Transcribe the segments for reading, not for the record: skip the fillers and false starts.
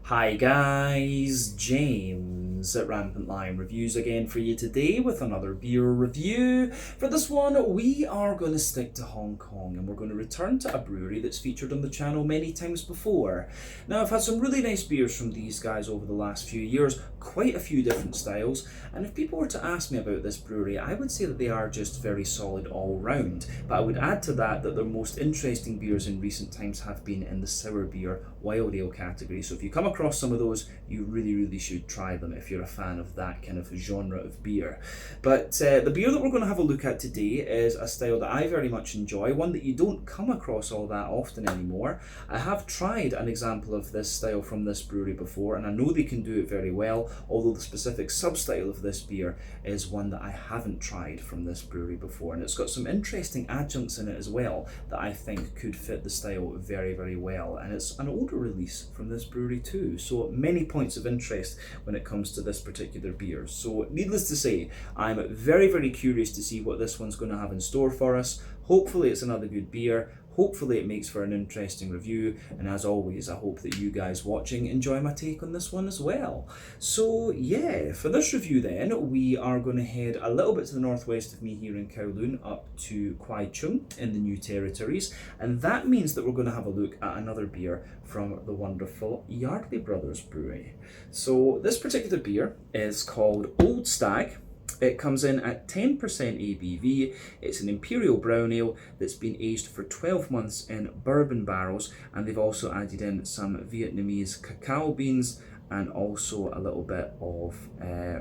Hi guys, James at Rampant Lion Reviews again for you today with another beer review. For this one, we are going to stick to Hong Kong and we're going to return to a brewery that's featured on the channel many times before. Now, I've had some really nice beers from these guys over the last few years, quite a few different styles, and if people were to ask me about this brewery, I would say that they are just very solid all round. But I would add to that their most interesting beers in recent times have been in the sour beer wild ale category. So if you come across some of those, you really should try them if you're a fan of that kind of genre of beer. But the beer that we're going to have a look at today is a style that I very much enjoy, one that you don't come across all that often anymore. I have tried an example of this style from this brewery before, and I know they can do it very well, although the specific sub-style of this beer is one that I haven't tried from this brewery before, and it's got some interesting adjuncts in it as well that I think could fit the style very well, and it's an older release from this brewery too, so many points of interest when it comes to this particular beer. So needless to say, I'm very curious to see what this one's going to have in store for us. Hopefully it's another good beer. Hopefully it makes for an interesting review, and as always I hope that you guys watching enjoy my take on this one as well. So yeah, for this review then, we are going to head a little bit to the northwest of me here in Kowloon up to Kwai Chung in the New Territories, and that means that we're going to have a look at another beer from the wonderful Yardley Brothers Brewery. So this particular beer is called Old Stag. It comes in at 10% ABV. It's an Imperial brown ale that's been aged for 12 months in bourbon barrels, and they've also added in some Vietnamese cacao beans and also a little bit of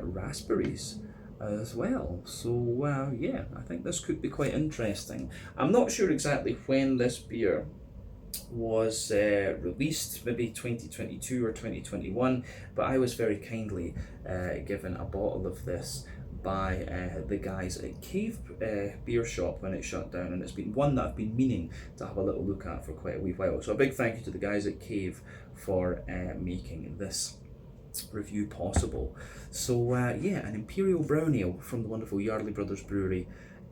raspberries as well. So yeah, I think this could be quite interesting. I'm not sure exactly when this beer was released, maybe 2022 or 2021, but I was very kindly given a bottle of this by the guys at Cave Beer Shop when it shut down, and it's been one that I've been meaning to have a little look at for quite a wee while. So a big thank you to the guys at Cave for making this review possible. So yeah, an Imperial brown ale from the wonderful Yardley Brothers Brewery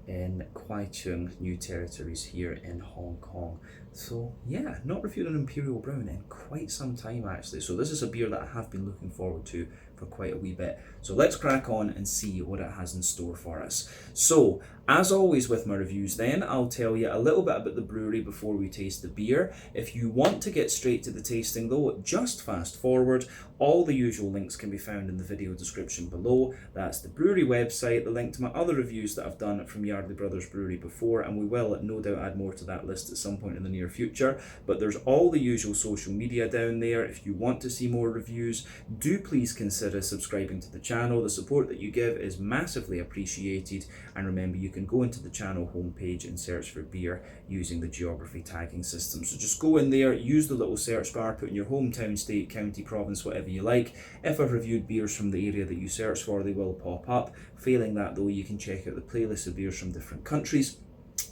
in Kwai Chung, New Territories here in Hong Kong. So yeah, not reviewed an Imperial brown in quite some time actually, so this is a beer that I have been looking forward to for quite a wee bit. So let's crack on and see what it has in store for us. So as always with my reviews then, I'll tell you a little bit about the brewery before we taste the beer. If you want to get straight to the tasting though, just fast forward. All the usual links can be found in the video description below. That's the brewery website, the link to my other reviews that I've done from Yardley Brothers Brewery before, and we will no doubt add more to that list at some point in the near future. But there's all the usual social media down there. If you want to see more reviews, do please consider subscribing to the channel. The support that you give is massively appreciated, and remember you can go into the channel homepage and search for beer using the geography tagging system. So just go in there, use the little search bar, put in your hometown, state, county, province, whatever you like. If I've reviewed beers from the area that you search for, they will pop up. Failing that though, you can check out the playlist of beers from different countries.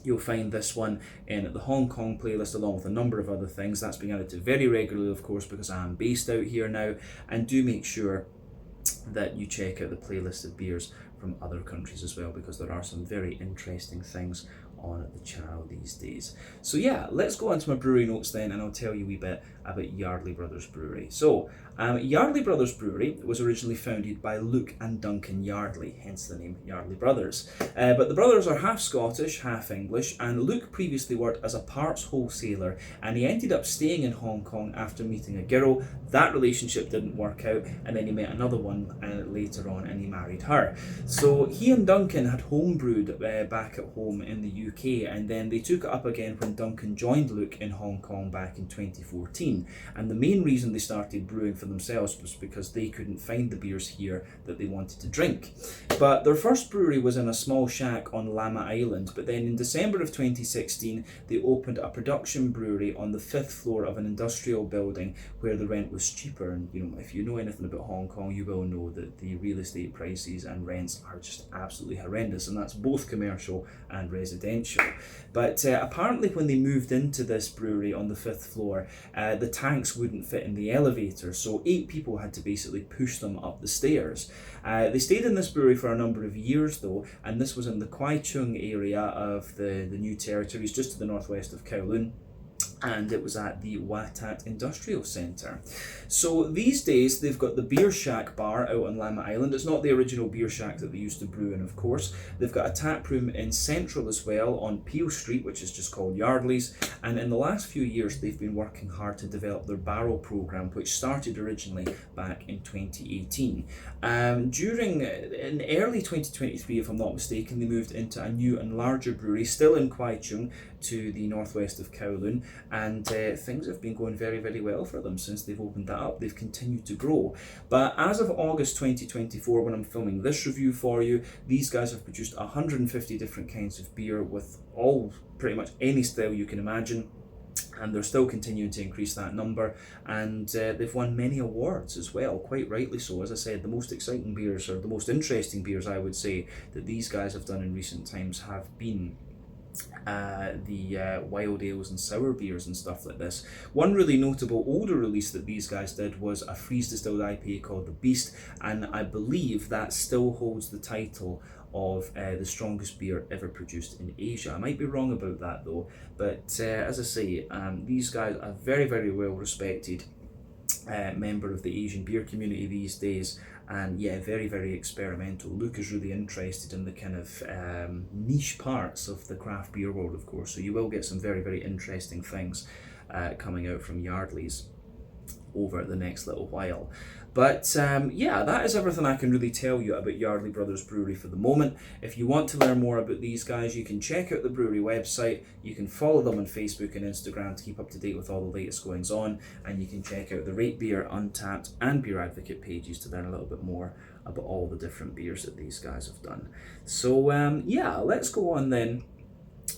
You'll find this one in the Hong Kong playlist along with a number of other things. That's being added to very regularly, of course, because I am based out here now. And do make sure that you check out the playlist of beers from other countries as well, because there are some very interesting things on the channel these days. So yeah, let's go on to my brewery notes then, and I'll tell you a wee bit about Yardley Brothers Brewery. So Yardley Brothers Brewery was originally founded by Luke and Duncan Yardley, hence the name Yardley Brothers. But the brothers are half Scottish, half English, and Luke previously worked as a parts wholesaler, and he ended up staying in Hong Kong after meeting a girl. That relationship didn't work out, and then he met another one later on, and he married her. So he and Duncan had homebrewed back at home in the UK, and then they took it up again when Duncan joined Luke in Hong Kong back in 2014. And the main reason they started brewing for themselves was because they couldn't find the beers here that they wanted to drink. But their first brewery was in a small shack on Lama Island, but then in December of 2016 they opened a production brewery on the 5th floor of an industrial building where the rent was cheaper. And you know, if you know anything about Hong Kong, you will know that the real estate prices and rents are just absolutely horrendous, and that's both commercial and residential. But apparently when they moved into this brewery on the 5th floor, the tanks wouldn't fit in the elevator, so 8 people had to basically push them up the stairs. They stayed in this brewery for a number of years though, and this was in the Kwai Chung area of the New Territories, just to the northwest of Kowloon. and it was at the Watat Industrial Centre. So these days they've got the Beer Shack bar out on Lamma Island. It's not the original Beer Shack that they used to brew in, of course. They've got a tap room in Central as well on Peel Street, which is just called Yardley's. And in the last few years they've been working hard to develop their barrel programme, which started originally back in 2018. In early 2023, if I'm not mistaken, they moved into a new and larger brewery, still in Kwai, Chung, to the northwest of Kowloon, and things have been going very, very well for them since they've opened that up. They've continued to grow. But as of August 2024, when I'm filming this review for you, these guys have produced 150 different kinds of beer with all pretty much any style you can imagine. And they're still continuing to increase that number, and they've won many awards as well, quite rightly so. As I said, the most exciting beers, or the most interesting beers, I would say, that these guys have done in recent times have been the wild ales and sour beers and stuff like this. One really notable older release that these guys did was a freeze distilled IPA called The Beast, and I believe that still holds the title of the strongest beer ever produced in Asia. I might be wrong about that though, but as I say, these guys are very, very well respected member of the Asian beer community these days, and yeah, very, very experimental. Luke is really interested in the kind of niche parts of the craft beer world, of course, so you will get some very, very interesting things coming out from Yardley's over the next little while. But yeah, that is everything I can really tell you about Yardley Brothers Brewery for the moment. If you want to learn more about these guys, you can check out the brewery website, you can follow them on Facebook and Instagram to keep up to date with all the latest goings on, and you can check out the Rate Beer, Untappd and Beer Advocate pages to learn a little bit more about all the different beers that these guys have done. So yeah, let's go on then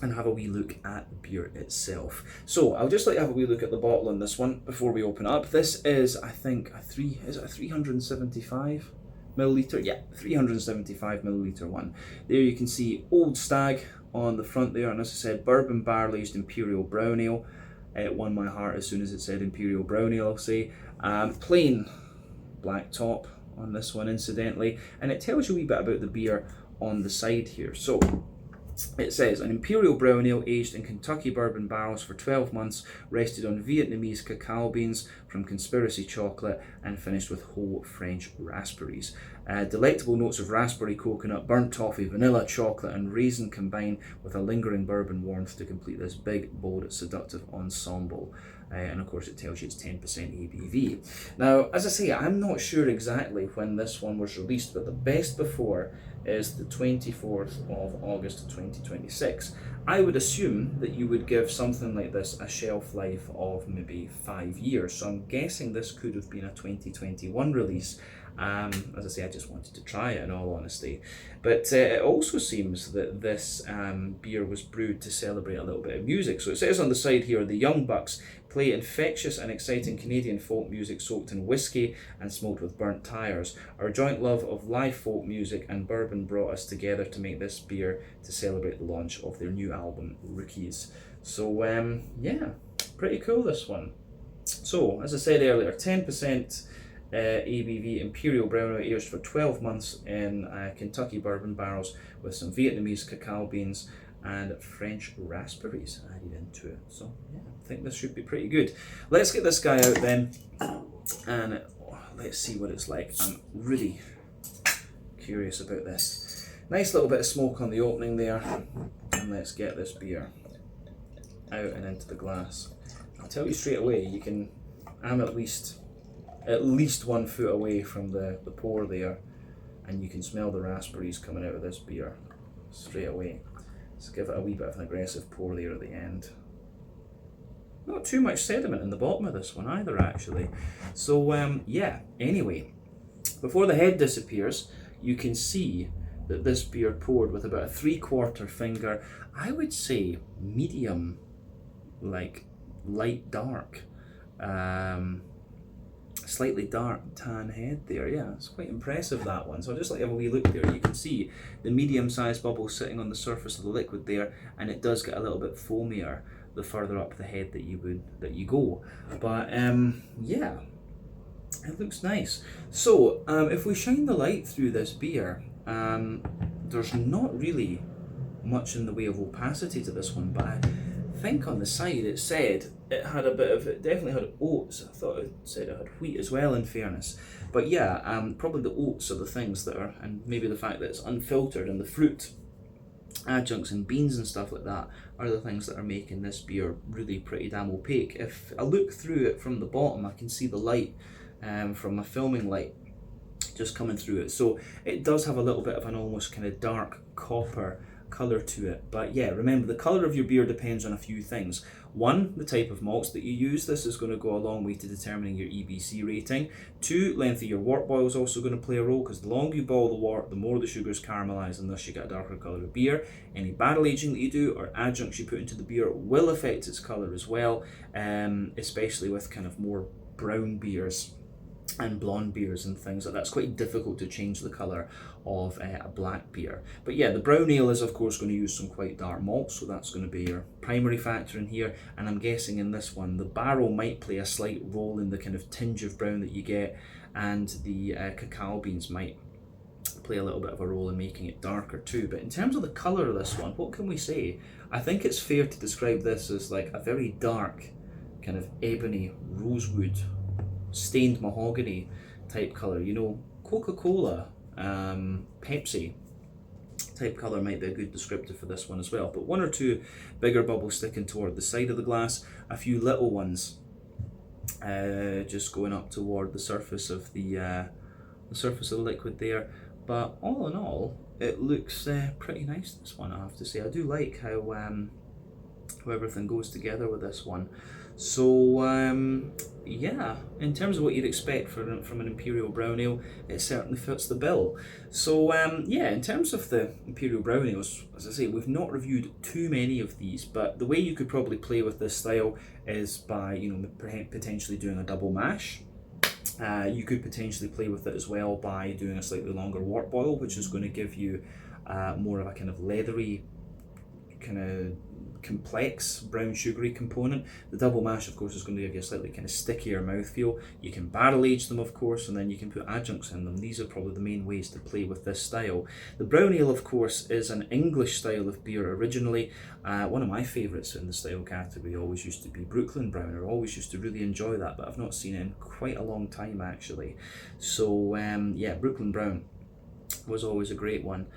and have a wee look at the beer itself. So I'll just let you have a wee look at the bottle on this one before we open up. This is, I think, a 375 milliliter? Yeah, 375 milliliter one. There you can see Old Stag on the front there, and as I said, bourbon barrel aged Imperial brown ale. It won my heart as soon as it said Imperial brown ale, I'll say. Plain black top on this one, incidentally, and it tells you a wee bit about the beer on the side here. So it says, an Imperial brown ale aged in Kentucky bourbon barrels for 12 months, rested on Vietnamese cacao beans from Conspiracy chocolate, and finished with whole French raspberries. Delectable notes of raspberry, coconut, burnt toffee, vanilla, chocolate, and raisin combine with a lingering bourbon warmth to complete this big, bold, seductive ensemble. And of course it tells you it's 10% ABV. Now, as I say, I'm not sure exactly when this one was released, but the best before is the 24th of August 2026. I would assume that you would give something like this a shelf life of maybe 5 years, so I'm guessing this could have been a 2021 release. As I say, I just wanted to try it in all honesty. But it also seems that this beer was brewed to celebrate a little bit of music. So it says on the side here, the Young Bucks play infectious and exciting Canadian folk music soaked in whiskey and smoked with burnt tyres. Our joint love of live folk music and bourbon brought us together to make this beer to celebrate the launch of their new album, Rookies. So yeah, pretty cool, this one. So, as I said earlier, 10% ABV Imperial brown ale aged for 12 months in Kentucky bourbon barrels with some Vietnamese cacao beans and French raspberries added into it. So yeah, I think this should be pretty good. Let's get this guy out then, and let's see what it's like. I'm really curious about this. Nice little bit of smoke on the opening there, and let's get this beer out and into the glass. I'll tell you straight away, I'm at least 1 foot away from the pour there, and you can smell the raspberries coming out of this beer straight away. Let's give it a wee bit of an aggressive pour there at the end. Not too much sediment in the bottom of this one either, actually. So yeah, anyway, before the head disappears, you can see that this beer poured with about a 3/4 finger, I would say medium, like light dark. Slightly dark tan head there. Yeah, it's quite impressive, that one. So I'll just let you have a wee look there. You can see the medium-sized bubbles sitting on the surface of the liquid there, and it does get a little bit foamier the further up the head that you go. But yeah, it looks nice. So if we shine the light through this beer, there's not really much in the way of opacity to this one, but I think on the side it said it had a bit of, it definitely had oats. I thought it said it had wheat as well, in fairness. But yeah, probably the oats are the things that are, and maybe the fact that it's unfiltered, and the fruit adjuncts and beans and stuff like that are the things that are making this beer really pretty damn opaque. If I look through it from the bottom, I can see the light from my filming light just coming through it. So it does have a little bit of an almost kind of dark copper colour to it. But yeah, remember, the colour of your beer depends on a few things. One, the type of malts that you use. This is going to go a long way to determining your EBC rating. Two, length of your wort boil is also going to play a role, because the longer you boil the wort, the more the sugars caramelise, and thus you get a darker colour of beer. Any barrel aging that you do or adjuncts you put into the beer will affect its colour as well, especially with kind of more brown beers and blonde beers and things like that. It's quite difficult to change the colour of a black beer. But yeah, the brown ale is of course going to use some quite dark malts, so that's going to be your primary factor in here. And I'm guessing in this one the barrel might play a slight role in the kind of tinge of brown that you get, and the cacao beans might play a little bit of a role in making it darker too. But in terms of the colour of this one, what can we say? I think it's fair to describe this as like a very dark kind of ebony rosewood stained mahogany type colour. You know, Coca-Cola, Pepsi type colour might be a good descriptor for this one as well. But one or two bigger bubbles sticking toward the side of the glass, a few little ones just going up toward the surface of the liquid there. But all in all, it looks pretty nice, this one, I have to say. I do like how everything goes together with this one. So yeah, in terms of what you'd expect from an Imperial Brown Ale, it certainly fits the bill. So yeah, in terms of the Imperial Brown Ales, as I say, we've not reviewed too many of these, but the way you could probably play with this style is by, you know, potentially doing a double mash. You could potentially play with it as well by doing a slightly longer wort boil, which is going to give you more of a kind of leathery, kind of complex brown sugary component. The double mash of course is going to give you a slightly kind of stickier mouthfeel. You can barrel age them of course, and then you can put adjuncts in them. These are probably the main ways to play with this style. The brown ale of course is an English style of beer originally. One of my favourites in the style category always used to be Brooklyn Brown. I always used to really enjoy that, but I've not seen it in quite a long time actually. So yeah, Brooklyn Brown was always a great one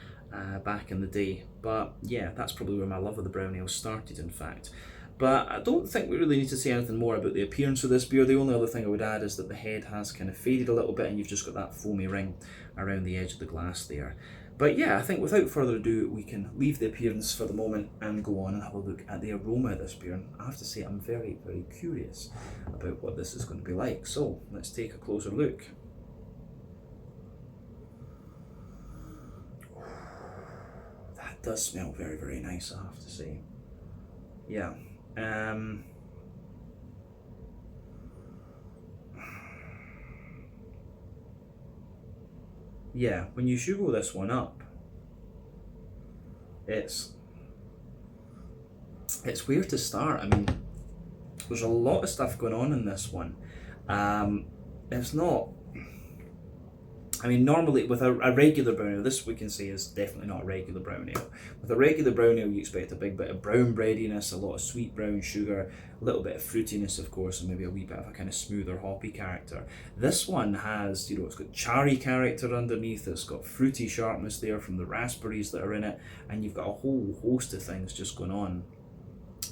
back in the day. But yeah, that's probably where my love of the brown ale started, in fact. But I don't think we really need to say anything more about the appearance of this beer. The only other thing I would add is that the head has kind of faded a little bit, and you've just got that foamy ring around the edge of the glass there. But yeah, I think without further ado, we can leave the appearance for the moment and go on and have a look at the aroma of this beer. And I have to say, I'm very, very curious about what this is going to be like. So let's take a closer look. Does smell very, very nice, I have to say. Yeah. Yeah, when you sugar this one up, it's where to start. I mean, there's a lot of stuff going on in this one. It's not, I mean, normally with a regular brown ale, this we can say is definitely not a regular brown ale. With a regular brown ale, you expect a big bit of brown breadiness, a lot of sweet brown sugar, a little bit of fruitiness, of course, and maybe a wee bit of a kind of smoother hoppy character. This one has, you know, it's got cherry character underneath, it's got fruity sharpness there from the raspberries that are in it, and you've got a whole host of things just going on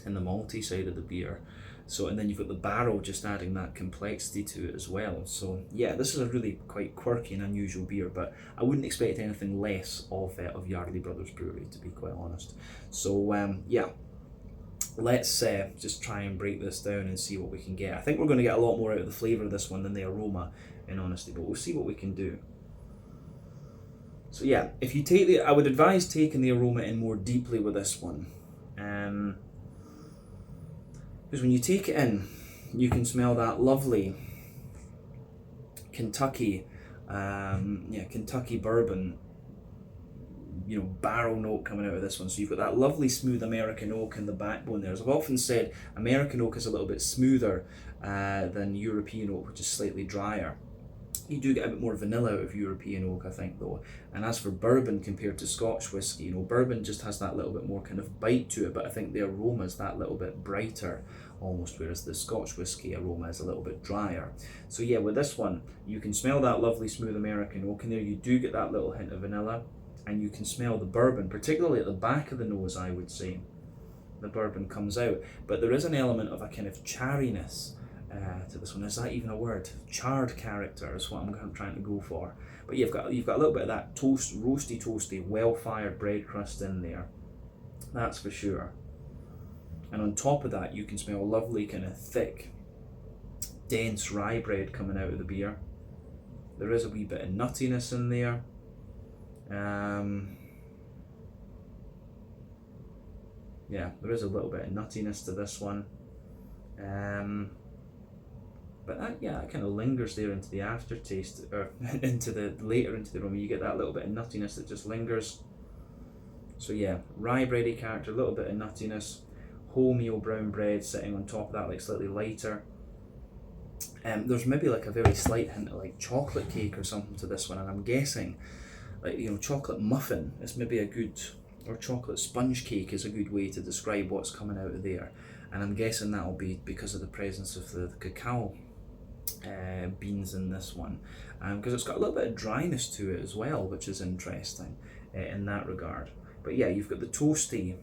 in the malty side of the beer. So, and then you've got the barrel just adding that complexity to it as well. So yeah, this is a really quite quirky and unusual beer, but I wouldn't expect anything less of Yardley Brothers Brewery, to be quite honest. So yeah, let's just try and break this down and see what we can get. I think we're going to get a lot more out of the flavour of this one than the aroma, in honesty, but we'll see what we can do. So yeah, if you take I would advise taking the aroma in more deeply with this one. Because when you take it in, you can smell that lovely Kentucky, Kentucky bourbon, you know, barrel note coming out of this one. So you've got that lovely smooth American oak in the backbone there. As I've often said, American oak is a little bit smoother than European oak, which is slightly drier. You do get a bit more vanilla out of European oak, I think, though. And as for bourbon compared to Scotch whiskey, you know, bourbon just has that little bit more kind of bite to it, but I think the aroma is that little bit brighter almost, whereas the Scotch whiskey aroma is a little bit drier. So yeah, with this one, you can smell that lovely smooth American oak in there. You do get that little hint of vanilla, and you can smell the bourbon, particularly at the back of the nose, I would say. The bourbon comes out, but there is an element of a kind of charriness to this one. Is that even a word? Charred character is what I'm trying to go for. But you've got a little bit of that roasty toasty, well-fired bread crust in there. That's for sure. And on top of that, you can smell lovely kind of thick, dense rye bread coming out of the beer. There is a wee bit of nuttiness in there. Yeah, there is a little bit of nuttiness to this one. But that kind of lingers there into the aftertaste, or later into the aroma. You get that little bit of nuttiness that just lingers. So yeah, rye bready character, a little bit of nuttiness, wholemeal brown bread sitting on top of that, like slightly lighter. There's maybe like a very slight hint of like chocolate cake or something to this one, and I'm guessing, like, you know, chocolate muffin is maybe a good, or chocolate sponge cake is a good way to describe what's coming out of there. And I'm guessing that'll be because of the presence of the cacao beans in this one, because it's got a little bit of dryness to it as well, which is interesting in that regard. But yeah, you've got the toasty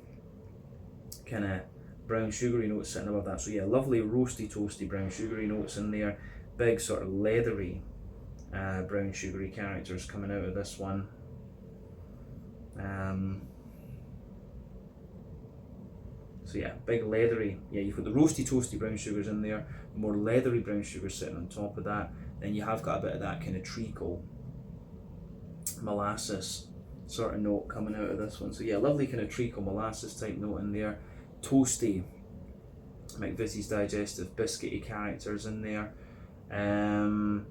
kind of brown sugary notes sitting above that. So yeah, lovely roasty toasty brown sugary notes in there, big sort of leathery brown sugary characters coming out of this one. So yeah, big leathery, yeah, you've got the roasty toasty brown sugars in there, the more leathery brown sugars sitting on top of that. Then you have got a bit of that kind of treacle, molasses sort of note coming out of this one. So yeah, lovely kind of treacle molasses type note in there, toasty McVitie's digestive biscuity characters in there, and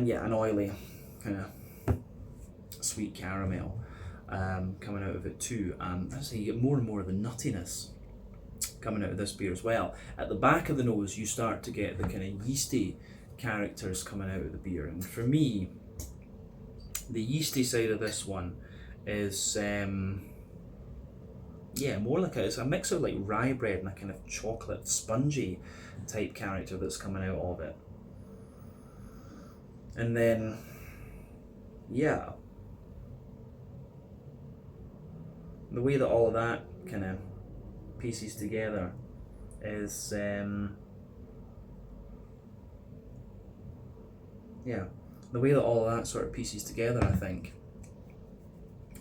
yeah, an oily kind of sweet caramel coming out of it too. As you get more and more of the nuttiness coming out of this beer as well. At the back of the nose, you start to get the kind of yeasty characters coming out of the beer, and for me, the yeasty side of this one is more like it's a mix of like rye bread and a kind of chocolate spongy type character that's coming out of it. And then yeah, the way that all of that kind of pieces together is the way that all of that sort of pieces together, I think,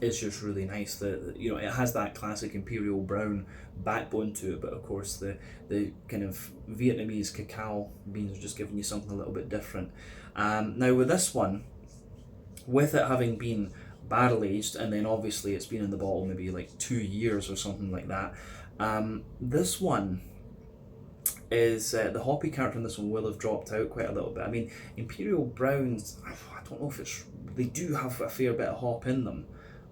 is just really nice. That, you know, it has that classic Imperial brown backbone to it, but of course the kind of Vietnamese cacao beans are just giving you something a little bit different. Now with this one, with it having been barrel aged, and then obviously it's been in the bottle maybe like 2 years or something like that, this one is the hoppy character in this one will have dropped out quite a little bit. I mean, Imperial browns, I don't know if they do have a fair bit of hop in them,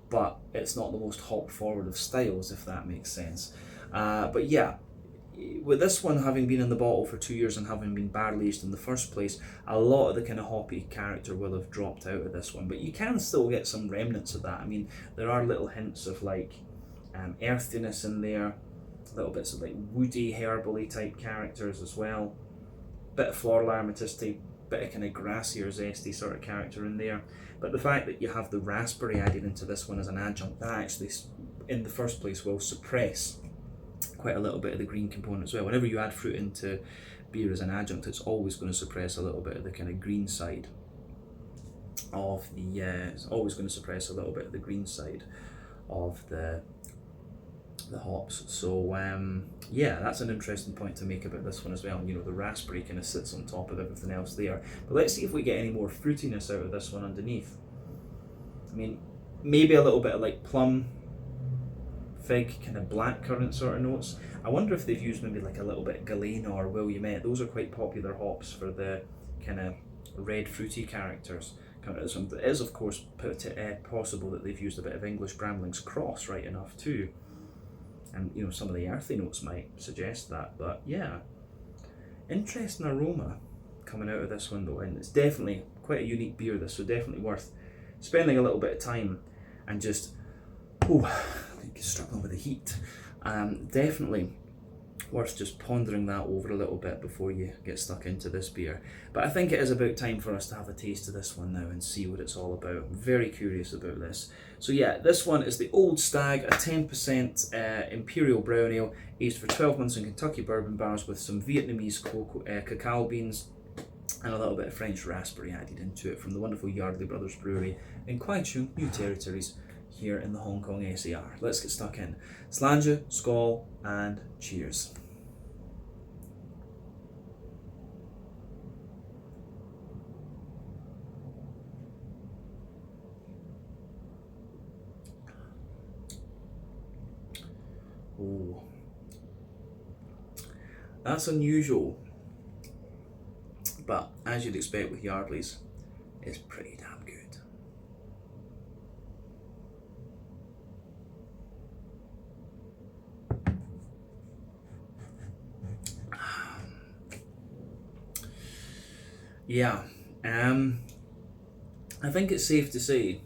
but it's not the most hop forward of styles, if that makes sense. But yeah, with this one having been in the bottle for 2 years and having been barrel aged in the first place, a lot of the kind of hoppy character will have dropped out of this one, but you can still get some remnants of that. I mean, there are little hints of like earthiness in there, little bits of like woody, herbally type characters as well, bit of floral aromaticity, bit of kind of grassy or zesty sort of character in there. But the fact that you have the raspberry added into this one as an adjunct, that actually in the first place will suppress quite a little bit of the green component as well. Whenever you add fruit into beer as an adjunct, it's always going to suppress a little bit of the kind of green side of the it's always going to suppress a little bit of the green side of the hops. So yeah, that's an interesting point to make about this one as well. You know, the raspberry kind of sits on top of everything else there. But let's see if we get any more fruitiness out of this one underneath. I mean, maybe a little bit of like plum, fig, kind of blackcurrant sort of notes. I wonder if they've used maybe like a little bit of Galena or Williamette. Those are quite popular hops for the kind of red fruity characters. It is of course possible that they've used a bit of English Bramling's Cross right enough too. And you know, some of the earthy notes might suggest that, but yeah, interesting aroma. coming out of this one though, and it's definitely quite a unique beer this, so definitely worth spending a little bit of time and just, oh, I think you're struggling with the heat. Definitely worth just pondering that over a little bit before you get stuck into this beer. But I think it is about time for us to have a taste of this one now and see what it's all about. I'm very curious about this. So yeah, this one is the Old Stag, a 10% Imperial brown ale, aged for 12 months in Kentucky bourbon barrels with some Vietnamese cacao beans and a little bit of French raspberry added into it from the wonderful Yardley Brothers Brewery in Kwai, Chung, New Territories, here in the Hong Kong SAR. Let's get stuck in. Slàinte, skål, and cheers. Oh, that's unusual, but as you'd expect with Yardleys, it's pretty damn good. Yeah, I think it's safe to say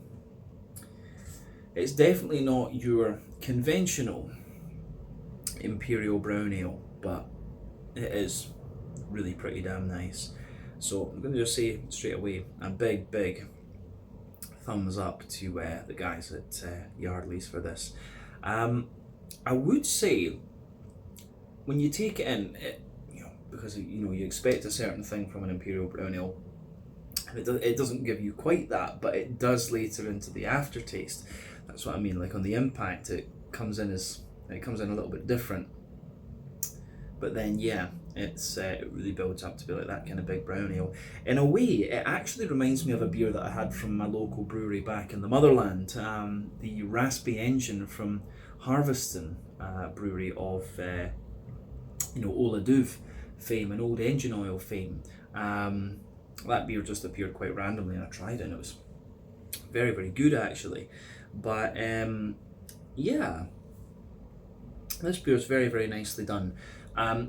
it's definitely not your conventional Imperial brown ale, but it is really pretty damn nice. So I'm going to just say straight away a big thumbs up to the guys at Yardley's for this. I would say when you take it in, because you expect a certain thing from an Imperial brown ale, and it doesn't give you quite that, but it does later into the aftertaste. That's what I mean. Like on the impact, it comes in a little bit different, but then yeah, it really builds up to be like that kind of big brown ale. In a way, it actually reminds me of a beer that I had from my local brewery back in the motherland, the Raspy Engine from Harveston Brewery of Ola Duve fame and Old Engine Oil fame. That beer just appeared quite randomly and I tried it and it was very good actually. But yeah, this beer is very nicely done.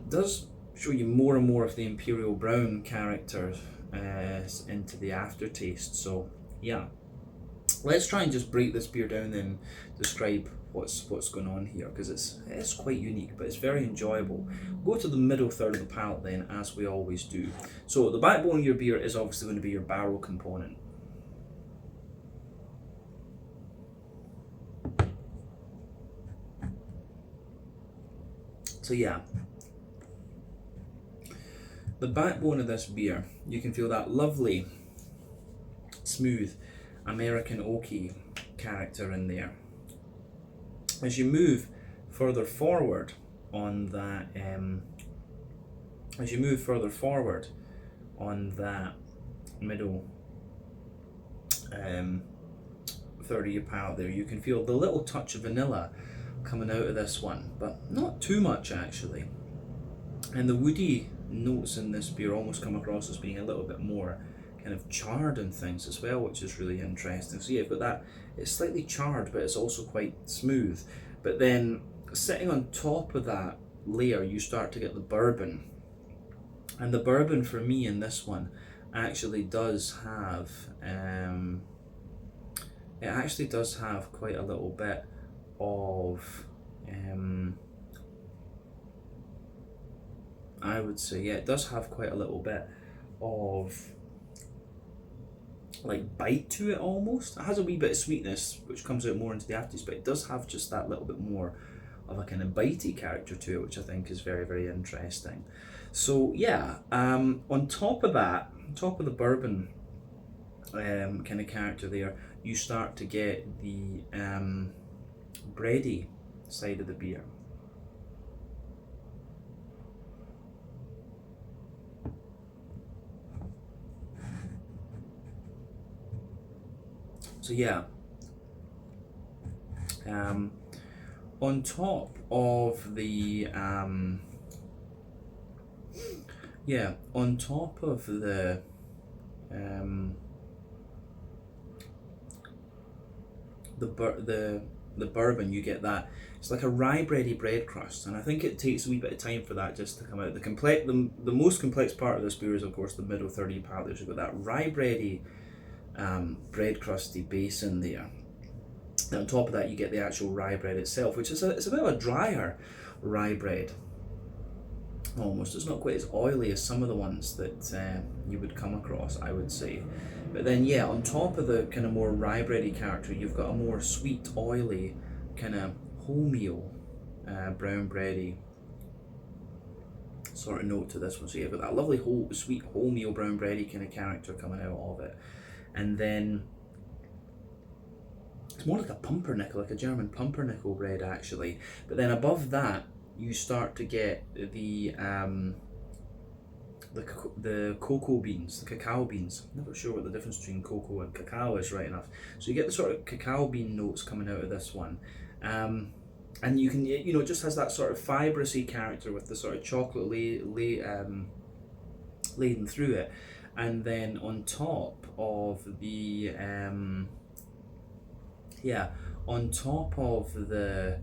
Does show you more and more of the Imperial brown character into the aftertaste. So yeah, let's try and just break this beer down and describe what's going on here, because it's quite unique, but it's very enjoyable. Go to the middle third of the palate then, as we always do. So the backbone of your beer is obviously going to be your barrel component. So yeah, the backbone of this beer, you can feel that lovely, smooth American oaky character in there. As you move further forward on that, middle third of your palate there, you can feel the little touch of vanilla coming out of this one, but not too much actually. And the woody notes in this beer almost come across as being a little bit more kind of charred and things as well, which is really interesting. So yeah, you've got that, it's slightly charred, but it's also quite smooth. But then sitting on top of that layer, you start to get the bourbon. And the bourbon for me in this one actually does have, quite a little bit of, I would say, yeah, it does have quite a little bit of like bite to it almost. It has a wee bit of sweetness which comes out more into the aftertaste, but it does have just that little bit more of a kind of bitey character to it, which I think is very interesting. So yeah, on top of that, on top of the bourbon kind of character there, you start to get the bready side of the beer. So yeah, on top of the the bourbon, you get that. It's like a rye bready bread crust, and I think it takes a wee bit of time for that just to come out. The most complex part of this beer is of course the middle third of your palate. You've got that rye bready, bread crusty base in there. And on top of that, you get the actual rye bread itself, which is it's a bit of a drier rye bread. Almost, it's not quite as oily as some of the ones that you would come across, I would say. But then, yeah, on top of the kind of more rye bready character, you've got a more sweet, oily, kind of wholemeal, brown bready sort of note to this one. So you've got that lovely sweet wholemeal brown bready kind of character coming out of it, and then it's more like a pumpernickel, like a German pumpernickel bread actually. But then above that, you start to get the cocoa beans, the cacao beans. I'm never sure what the difference between cocoa and cacao is, right enough. So you get the sort of cacao bean notes coming out of this one. And you can, you know, it just has that sort of fibrousy character with the sort of chocolate laden through it. And then on top of the, on top of the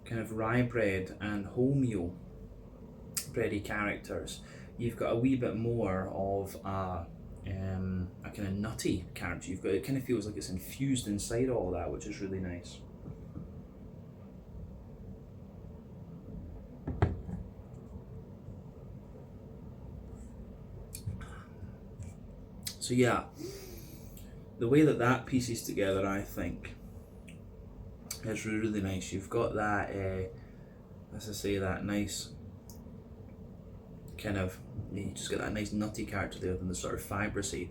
kind of rye bread and wholemeal bready characters, you've got a wee bit more of a kind of nutty character. You've got, it kind of feels like it's infused inside all that, which is really nice. So yeah, the way that pieces together, I think, is really nice. You've got that, as I say, that nice kind of, you just get that nice nutty character there, and the sort of fibrousy,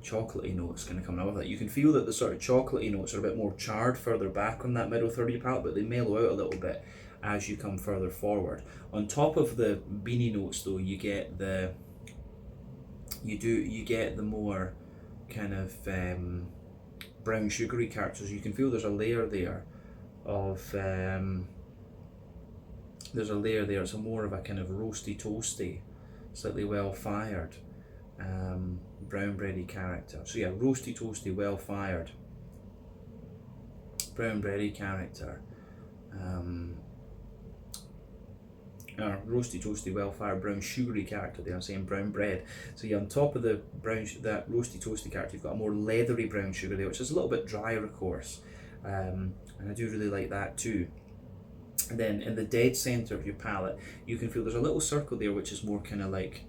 chocolatey notes kind of coming out of that. You can feel that the sort of chocolatey notes are a bit more charred further back on that middle third of your palate, but they mellow out a little bit as you come further forward. On top of the beanie notes, though, you get the more kind of brown sugary characters. You can feel there's a layer there of it's a more of a kind of roasty toasty, slightly well fired brown bready character. So yeah, roasty toasty, well fired brown bready character, roasty toasty, well fired brown sugary character there. I'm saying brown bread. So yeah, on top of the that roasty toasty character, you've got a more leathery brown sugar there, which is a little bit drier, of course, and I do really like that too. And then in the dead center of your palate, you can feel there's a little circle there, which is more kind of like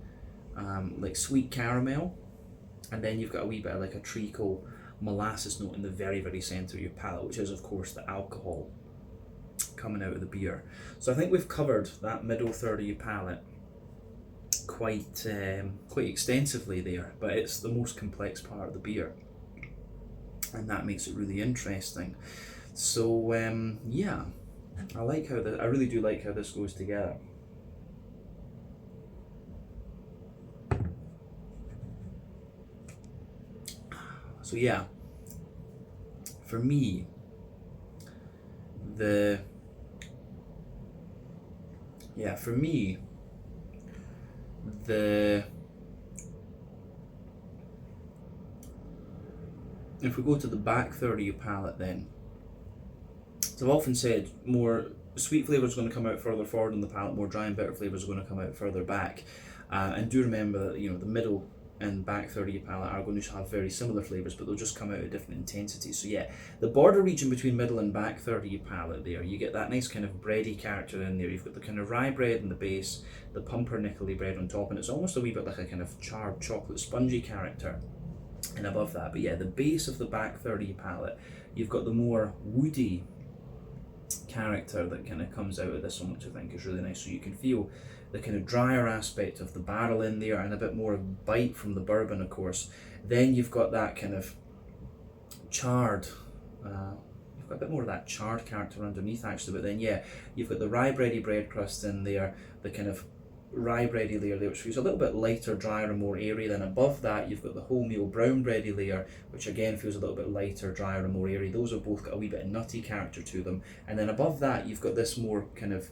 sweet caramel, and then you've got a wee bit of like a treacle molasses note in the very, very center of your palate, which is of course the alcohol coming out of the beer. So I think we've covered that middle third of your palate quite extensively there, but it's the most complex part of the beer, and that makes it really interesting. So yeah, I really do like how this goes together. So yeah, for me, if we go to the back third of your palate, then, as I've often said, more sweet flavours are going to come out further forward in the palate, more dry and bitter flavours are going to come out further back. And do remember that, you know, the middle and back third of your palate are going to have very similar flavours, but they'll just come out at different intensities. So yeah, the border region between middle and back third of your palate there, you get that nice kind of bready character in there. You've got the kind of rye bread in the base, the pumpernickel-y bread on top, and it's almost a wee bit like a kind of charred chocolate spongy character and above that. But yeah, the base of the back third of your palate, you've got the more woody character that kind of comes out of this one, which I think is really nice. So you can feel the kind of drier aspect of the barrel in there, and a bit more bite from the bourbon, of course. Then you've got that kind of charred, you've got a bit more of that charred character underneath actually, but then yeah, you've got the rye bready bread crust in there, the kind of rye bready layer there, which feels a little bit lighter, drier and more airy. Then above that you've got the wholemeal brown bready layer, which again feels a little bit lighter, drier and more airy. Those have both got a wee bit of nutty character to them. And then above that you've got this more kind of,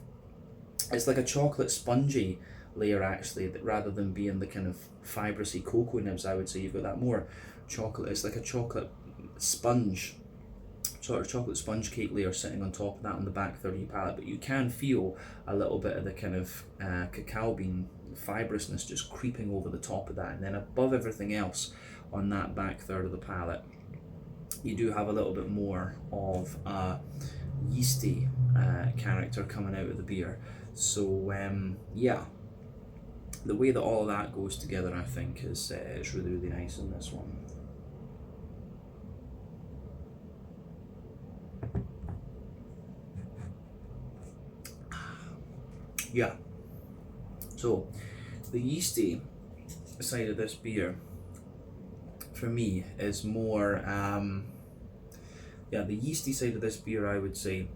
it's like a chocolate spongy layer actually, that rather than being the kind of fibrousy cocoa nibs, I would say you've got that more chocolate, it's like a chocolate sponge, sort of chocolate sponge cake layer sitting on top of that on the back third of your palate, but you can feel a little bit of the kind of cacao bean fibrousness just creeping over the top of that. And then above everything else on that back third of the palate, you do have a little bit more of a yeasty character coming out of the beer. So yeah, the way that all of that goes together, I think, is really, really nice in this one. Yeah, so the yeasty side of this beer for me is more, the yeasty side of this beer, I would say,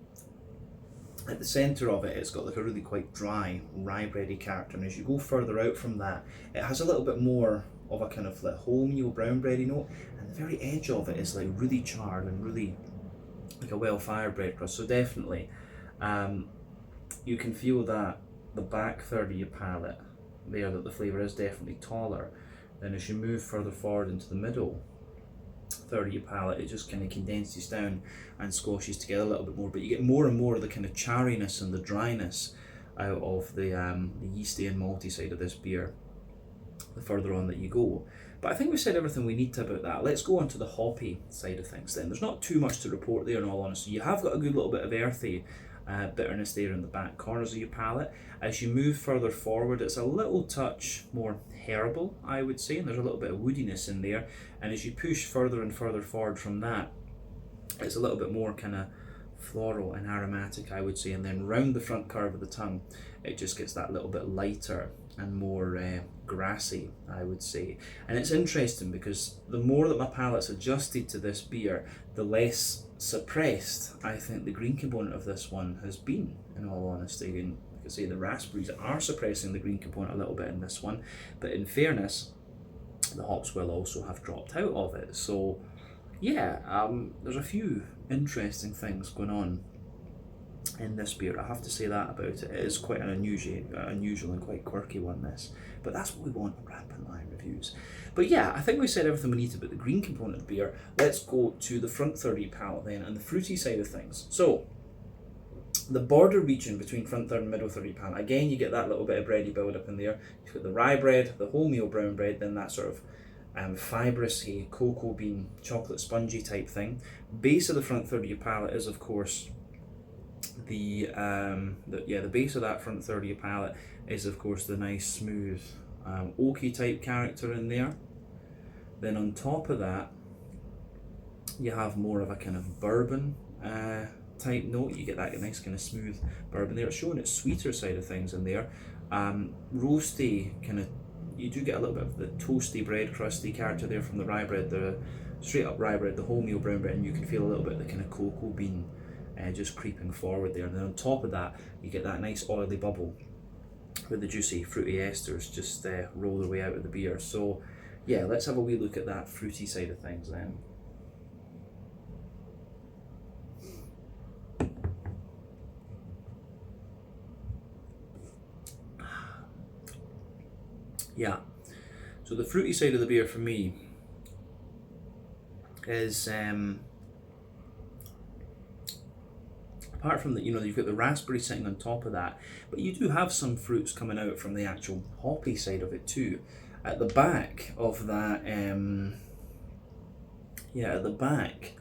at the centre of it, it's got like a really quite dry, rye bready character, and as you go further out from that, it has a little bit more of a kind of like wholemeal brown bready note, and the very edge of it is like really charred and really like a well-fired bread crust. So definitely, you can feel that the back third of your palate there, that the flavour is definitely taller. Then as you move further forward into the middle third of your palate, it just kind of condenses down and squashes together a little bit more, but you get more and more of the kind of charriness and the dryness out of the yeasty and malty side of this beer the further on that you go. But I think we've said everything we need to about that. Let's go on to the hoppy side of things then. There's not too much to report there, in all honesty. You have got a good little bit of earthy bitterness there in the back corners of your palate. As you move further forward, it's a little touch more herbal, I would say, and there's a little bit of woodiness in there. And as you push further and further forward from that, it's a little bit more kind of floral and aromatic, I would say. And then round the front curve of the tongue, it just gets that little bit lighter and more grassy, I would say. And it's interesting because the more that my palate's adjusted to this beer, the less suppressed I think the green component of this one has been, in all honesty. And like I say, the raspberries are suppressing the green component a little bit in this one, but in fairness, the hops will also have dropped out of it. So yeah, there's a few interesting things going on in this beer. I have to say that about it. It is quite an unusual and quite quirky one, this. But that's what we want on Rampant Lion Reviews. But yeah, I think we said everything we need about the green component of the beer. Let's go to the front third of your palate then, and the fruity side of things. So, the border region between front third and middle third of your palate, again, you get that little bit of bready build up in there. You've got the rye bread, the wholemeal brown bread, then that sort of fibrous cocoa bean, chocolate spongy type thing. Base of the front third of your palate is, of course, the base of that front third of your palate is, of course, the nice smooth oaky type character in there. Then on top of that, you have more of a kind of bourbon type note. You get that nice kind of smooth bourbon there. It's showing its sweeter side of things in there. Roasty kind of, you do get a little bit of the toasty bread crusty character there from the rye bread, the straight up rye bread, the wholemeal brown bread, and you can feel a little bit of the kind of cocoa bean just creeping forward there. And then on top of that, you get that nice oily bubble where the juicy fruity esters just roll their way out of the beer. So yeah, let's have a wee look at that fruity side of things then. Yeah, so the fruity side of the beer for me is apart from that, you know, you've got the raspberry sitting on top of that, but you do have some fruits coming out from the actual hoppy side of it too. At the back of that, at the back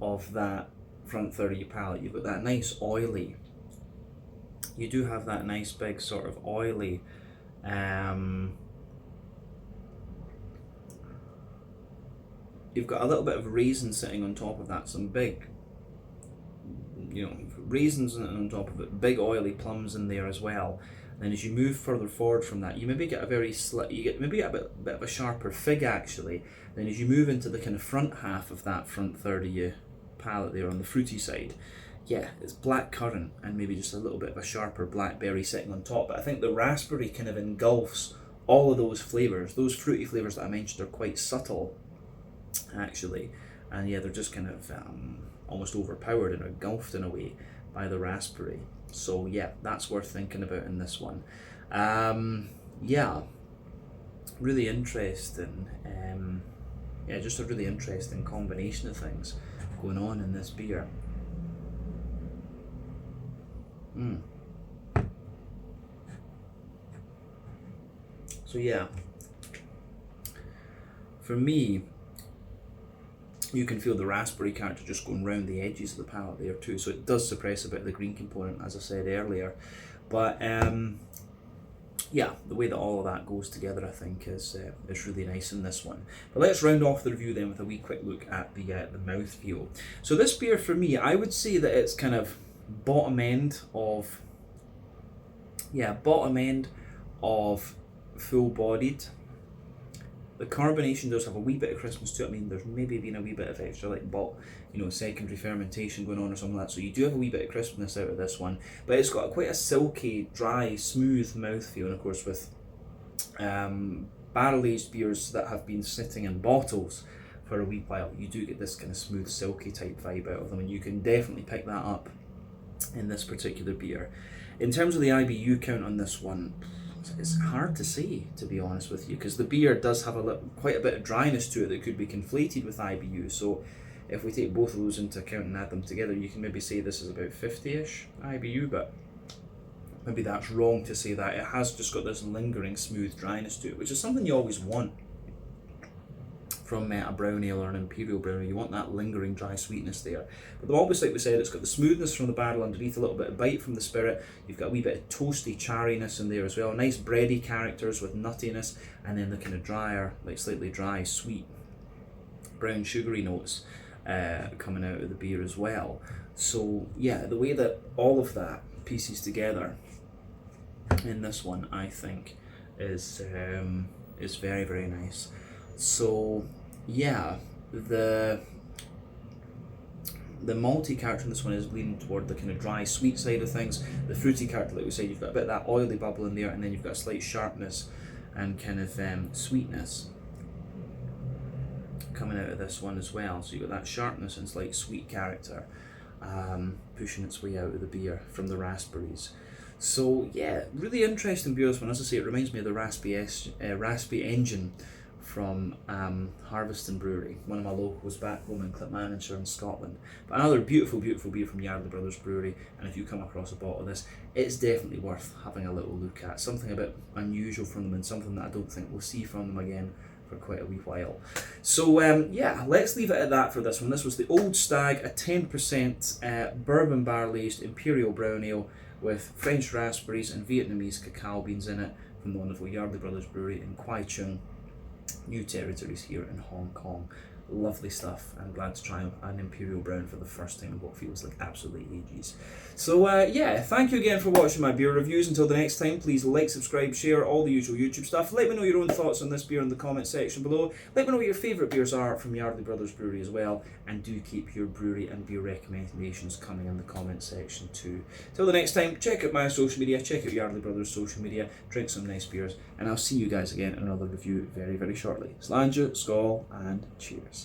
of that front third of your palate, you've got that nice oily. You do have that nice big sort of oily. You've got a little bit of raisin sitting on top of that, some big, you know, raisins on top of it, big oily plums in there as well. And then as you move further forward from that, you maybe get a bit of a sharper fig actually. Then as you move into the kind of front half of that front third of your palate there on the fruity side, yeah, it's black currant and maybe just a little bit of a sharper blackberry sitting on top. But I think the raspberry kind of engulfs all of those flavours. Those fruity flavours that I mentioned are quite subtle actually, and yeah, they're just kind of almost overpowered and engulfed in a way by the raspberry. So yeah, that's worth thinking about in this one. Yeah, really interesting yeah, just a really interesting combination of things going on in this beer. So yeah, for me, you can feel the raspberry character just going round the edges of the palate there too, so it does suppress a bit of the green component, as I said earlier. But yeah, the way that all of that goes together, I think, is really nice in this one. But let's round off the review then with a wee quick look at the mouthfeel. So this beer, for me, I would say that it's kind of bottom end of full-bodied. The carbonation does have a wee bit of crispness to it. I mean, there's maybe been a wee bit of extra, like, secondary fermentation going on or something like that. So you do have a wee bit of crispness out of this one, but it's got quite a silky, dry, smooth mouthfeel. And of course, with barrel-aged beers that have been sitting in bottles for a wee while, you do get this kind of smooth, silky type vibe out of them, and you can definitely pick that up in this particular beer. In terms of the IBU count on this one, it's hard to say, to be honest with you, because the beer does have quite a bit of dryness to it that could be conflated with IBU. So if we take both of those into account and add them together, you can maybe say this is about 50-ish IBU, but maybe that's wrong to say that. It has just got this lingering smooth dryness to it, which is something you always want from a brown ale or an Imperial brown ale. You want that lingering dry sweetness there. But the malt, like we said, it's got the smoothness from the barrel underneath, a little bit of bite from the spirit. You've got a wee bit of toasty charriness in there as well. Nice bready characters with nuttiness, and then the kind of drier, like slightly dry, sweet, brown sugary notes coming out of the beer as well. So yeah, the way that all of that pieces together in this one, I think, is very, very nice. So yeah, the malty character in this one is leaning toward the kind of dry sweet side of things. The fruity character, like we said, you've got a bit of that oily bubble in there, and then you've got a slight sharpness and kind of sweetness coming out of this one as well. So you've got that sharpness and slight sweet character pushing its way out of the beer from the raspberries. So yeah, really interesting beer, this one. As I say, it reminds me of the Raspy Engine from Harveston Brewery, one of my locals back home in Clackmannanshire in Scotland. But another beautiful, beautiful beer from Yardley Brothers Brewery, and if you come across a bottle of this, it's definitely worth having a little look at. Something a bit unusual from them, and something that I don't think we'll see from them again for quite a wee while. So yeah, let's leave it at that for this one. This was the Old Stag, a 10% bourbon barrel-aged Imperial brown ale with French raspberries and Vietnamese cacao beans in it from the wonderful Yardley Brothers Brewery in Kwai, Chung, New Territories here in Hong Kong. Lovely stuff. I'm glad to try an Imperial Brown for the first time in what feels like absolutely ages. So yeah, thank you again for watching my beer reviews. Until the next time, please like, subscribe, share, all the usual YouTube stuff. Let me know your own thoughts on this beer in the comment section below. Let me know what your favourite beers are from Yardley Brothers Brewery as well. And do keep your brewery and beer recommendations coming in the comment section too. Till the next time, check out my social media, check out Yardley Brothers social media, drink some nice beers, and I'll see you guys again in another review very, very shortly. Slàinte, skål, and cheers.